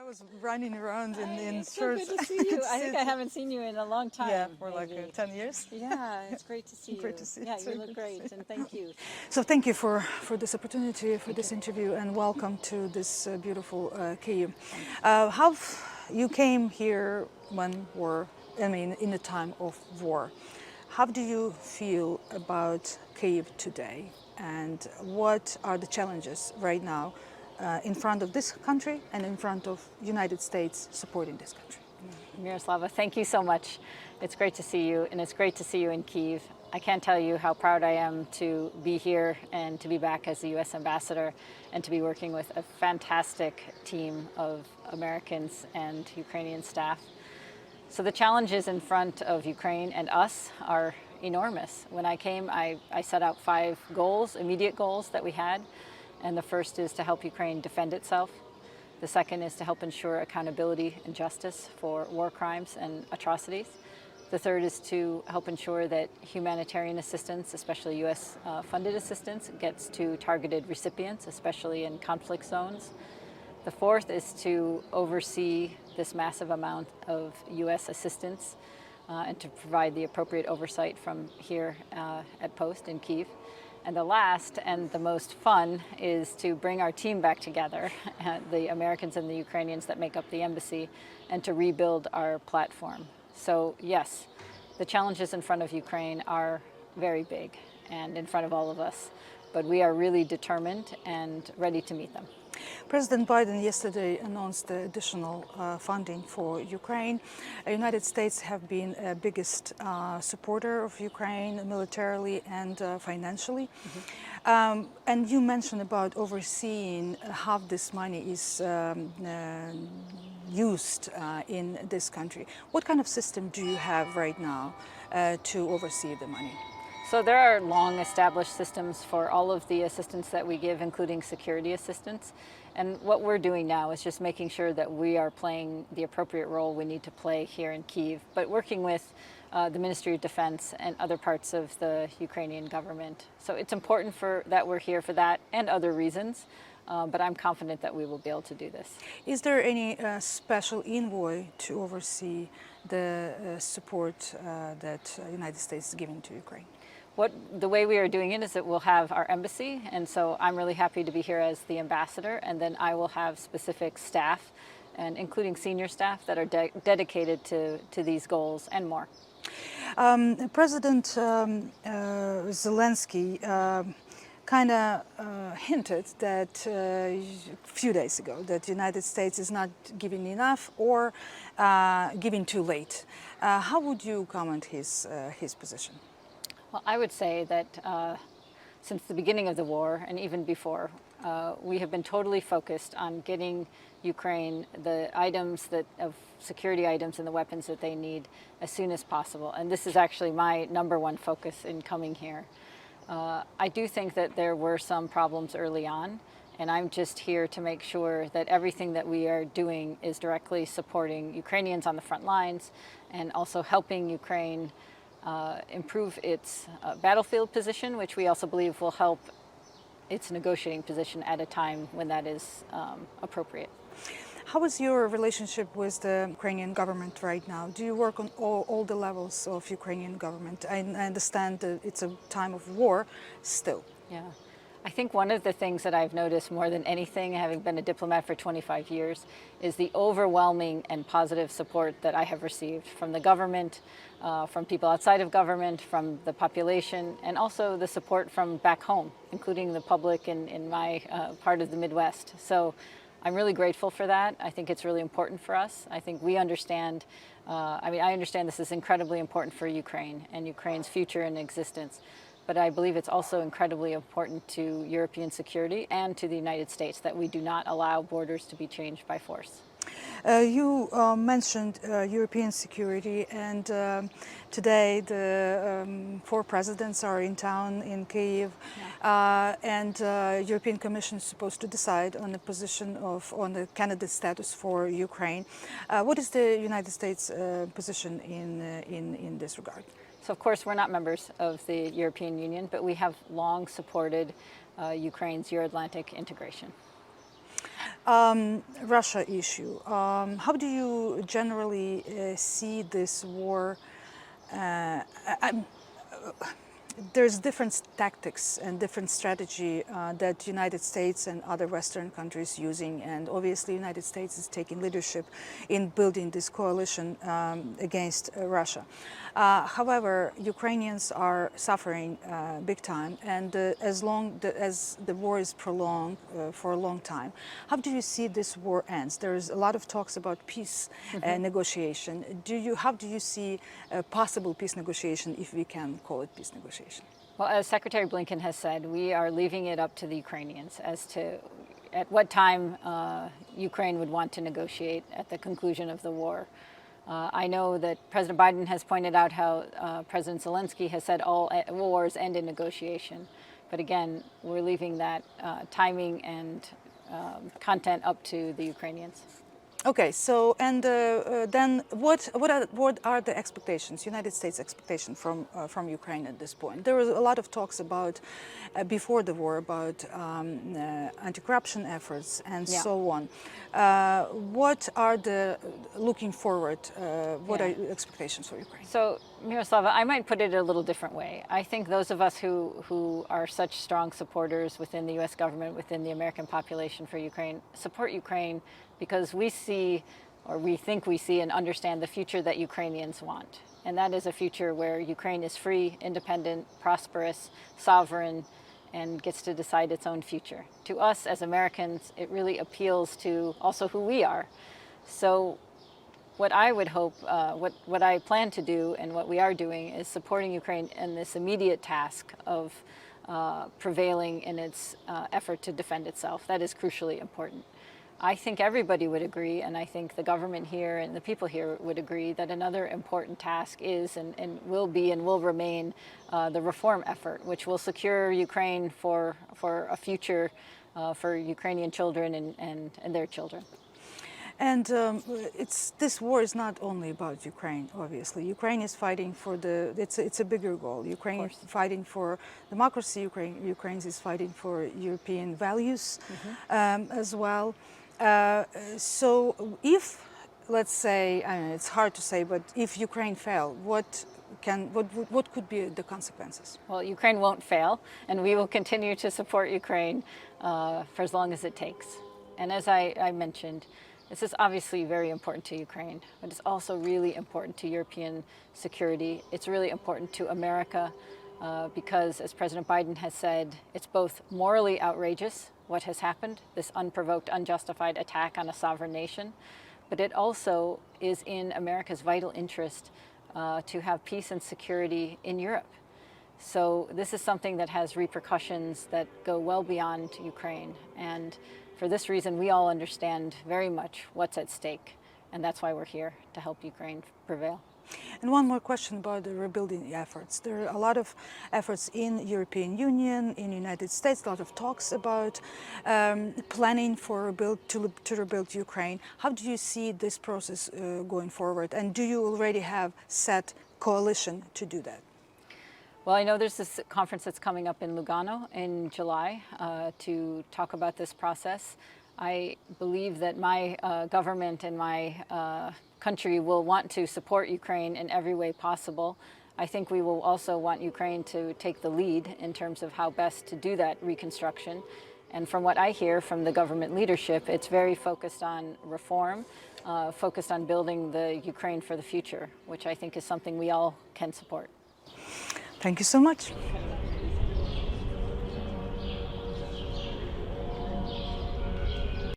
I was running around in It's so shirts. good to see you. I think I haven't seen you in a long time. Yeah, for like maybe. 10 years. Yeah, it's great to see you. Great to see you. Yeah, So you good look to see great, and thank you. So thank you for this opportunity, for this interview, and welcome to this beautiful Kyiv. How you came here when in the time of war. How do you feel about Kyiv today, and what are the challenges right now in front of this country and in front of United States supporting this country? Myroslava, thank you so much. It's great to see you, and it's great to see you in Kyiv. I can't tell you how proud I am to be here and to be back as the U.S. ambassador and to be working with a fantastic team of Americans and Ukrainian staff. So the challenges in front of Ukraine and us are enormous. When I came, I set out 5 goals, immediate goals that we had. And the first is to help Ukraine defend itself. The second is to help ensure accountability and justice for war crimes and atrocities. The third is to help ensure that humanitarian assistance, especially U.S. Funded assistance, gets to targeted recipients, especially in conflict zones. The fourth is to oversee this massive amount of U.S. assistance and to provide the appropriate oversight from here at Post in Kyiv. And the last and the most fun is to bring our team back together, the Americans and the Ukrainians that make up the embassy, and to rebuild our platform. So yes, the challenges in front of Ukraine are very big and in front of all of us, but we are really determined and ready to meet them. President Biden yesterday announced additional funding for Ukraine. The United States have been a biggest supporter of Ukraine militarily and financially. And you mentioned about overseeing how this money is used in this country. What kind of system do you have right now to oversee the money? So there are long established systems for all of the assistance that we give, including security assistance. And what we're doing now is just making sure that we are playing the appropriate role we need to play here in Kyiv, but working with the Ministry of Defense and other parts of the Ukrainian government. So it's important that we're here for that and other reasons, but I'm confident that we will be able to do this. Is there any special envoy to oversee the support that the United States is giving to Ukraine? The way we are doing it is that we'll have our embassy, and so I'm really happy to be here as the ambassador, and then I will have specific staff, and including senior staff that are dedicated to these goals and more. President Zelensky kind of hinted that a few days ago that the United States is not giving enough or giving too late. How would you comment his position? Well, I would say that since the beginning of the war and even before, we have been totally focused on getting Ukraine the security items and the weapons that they need as soon as possible. And this is actually my #1 focus in coming here. I do think that there were some problems early on, and I'm just here to make sure that everything that we are doing is directly supporting Ukrainians on the front lines and also helping Ukraine improve its battlefield position, which we also believe will help its negotiating position at a time when that is appropriate. How is your relationship with the Ukrainian government right now? Do you work on all the levels of Ukrainian government? I understand that it's a time of war still. Yeah. I think one of the things that I've noticed more than anything, having been a diplomat for 25 years, is the overwhelming and positive support that I have received from the government, from people outside of government, from the population, and also the support from back home, including the public in my part of the Midwest. So I'm really grateful for that. I think it's really important for us. I think we understand, I understand this is incredibly important for Ukraine and Ukraine's future and existence. But I believe it's also incredibly important to European security and to the United States that we do not allow borders to be changed by force. You mentioned European security, and today the 4 presidents are in town in Kyiv, and European Commission is supposed to decide on on the candidate status for Ukraine. What is the United States position in this regard? So, of course, we're not members of the European Union, but we have long supported Ukraine's Euro-Atlantic integration. Russia issue. How do you generally see this war? I'm there's different tactics and different strategy that United States and other Western countries using, and obviously United States is taking leadership in building this coalition against Russia. However, Ukrainians are suffering big time, and as the war is prolonged for a long time, how do you see this war ends? There's a lot of talks about peace negotiation. How do you see a possible peace negotiation, if we can call it peace negotiation? Well, as Secretary Blinken has said, we are leaving it up to the Ukrainians as to at what time Ukraine would want to negotiate at the conclusion of the war. I know that President Biden has pointed out how President Zelensky has said all wars end in negotiation. But again, we're leaving that timing and content up to the Ukrainians. Okay, so and then what are the expectations, United States expectation from Ukraine at this point? There was a lot of talks about before the war about anti-corruption efforts and so on. What are the looking forward? What are your expectations for Ukraine? So, Myroslava, I might put it a little different way. I think those of us who are such strong supporters within the U.S. government, within the American population for Ukraine, support Ukraine because we see, or we think we see and understand the future that Ukrainians want. And that is a future where Ukraine is free, independent, prosperous, sovereign, and gets to decide its own future. To us as Americans, it really appeals to also who we are. So what I would hope, what I plan to do and what we are doing is supporting Ukraine in this immediate task of prevailing in its effort to defend itself. That is crucially important. I think everybody would agree, and I think the government here and the people here would agree that another important task is and will be and will remain the reform effort, which will secure Ukraine for a future for Ukrainian children and their children. And this war is not only about Ukraine, obviously. Ukraine is fighting for it's a bigger goal. Ukraine is fighting for democracy. Ukraine is fighting for European values as well. So if, let's say, I mean, it's hard to say, but if Ukraine failed, what could be the consequences? Well, Ukraine won't fail, and we will continue to support Ukraine for as long as it takes. And as I mentioned, this is obviously very important to Ukraine, but it's also really important to European security. It's really important to America because, as President Biden has said, it's both morally outrageous, what has happened, this unprovoked, unjustified attack on a sovereign nation, but it also is in America's vital interest to have peace and security in Europe. So this is something that has repercussions that go well beyond Ukraine. And for this reason, we all understand very much what's at stake. And that's why we're here, to help Ukraine prevail. And one more question about the rebuilding efforts. There are a lot of efforts in European Union, in United States, a lot of talks about planning to rebuild Ukraine. How do you see this process going forward? And do you already have set coalition to do that? Well, I know there's this conference that's coming up in Lugano in July to talk about this process. I believe that my government and my country will want to support Ukraine in every way possible. I think we will also want Ukraine to take the lead in terms of how best to do that reconstruction. And from what I hear from the government leadership, it's very focused on reform, focused on building the Ukraine for the future, which I think is something we all can support. Thank you so much.